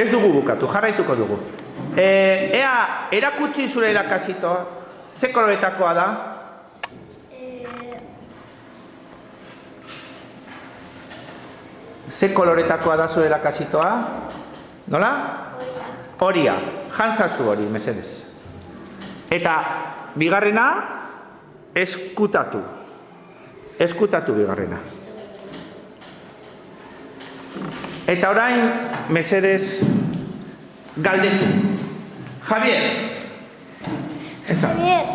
Ez dugu bukatu, jarraituko dugu. Ea, erakutsi zure irakasitoa. Ze koloretakoa da? Ze koloretakoa da zure irakasitoa? Nola? Horia. Jantzazu hori, mesedez. Eta, bigarrena, eskutatu. Eskutatu bigarrena. Eta orain, mesedez, galdetu. Javier. Javier.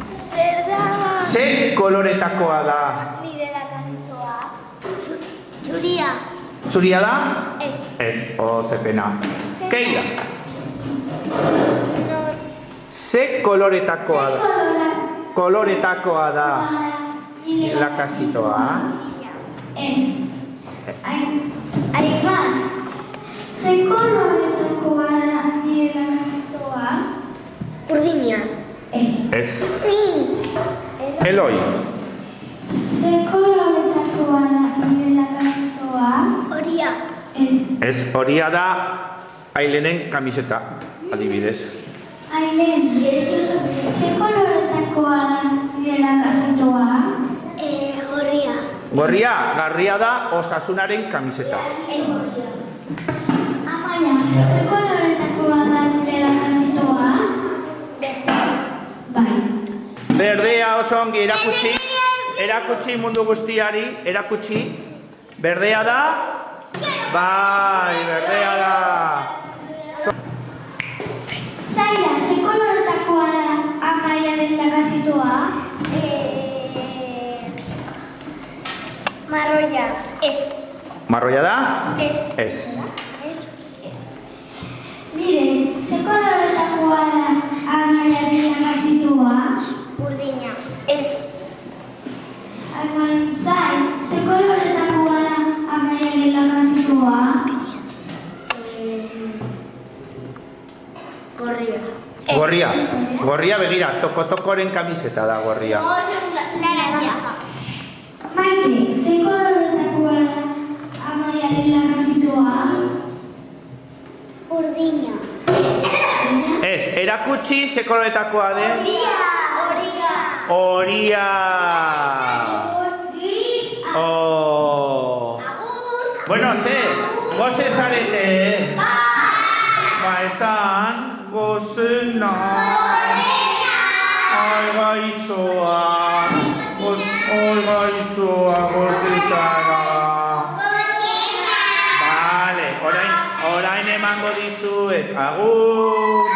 Zer da? Ze koloretakoa da? Nire irakasitoa. Txuria. Txuria da? Ez. Ez, ze pena. Keila. Ze koloretakoa da? Koloretakoa da irakasitoa? Ez. Aiman. Ze koloretakoa da nire irakasitoa? Urdina. Ez. Ez. Eloi. Ze koloretakoa da nire irakasitoa? Horia. Ez. Ez, horia da Ailenen kamiseta, adibidez. Ailen, ze koloretakoa da nire irakasitoa? Gorria. Gorria, garria da Osasunaren kamiseta. Ez. Amaia, ze koloretakoa da nire irakasitoa? Bai. Berdea oso ongi erakutsi. Erakutsi mundu guztiari, erakutsi. Berdea da? Bai, berdea da. Zaila, ze koloretakoa da Amaiaren irakasitoa? Marroia. Ez. Marroia da? Ez. Ez. Nire, ze koloretakoa da Amaiaren irakasitoa? Urdina. Ez. Aiman, ze koloretakoa da Amaiaren irakasitoa? Gorria. Gorria. Gorria begira, tokotokoren kamiseta da gorria. Naranja. Maite, ze koloretakoa da Amaiaren irakasitoa? Urdina. Ez, erakutsi ze koloretakoa den? Horia. Horia. Bueno, goze zarete. Ba, esan, gozena. Ai, gaizoa. Ai, gaizoa, gozezara. Vale, orain emango dizuet. Agur.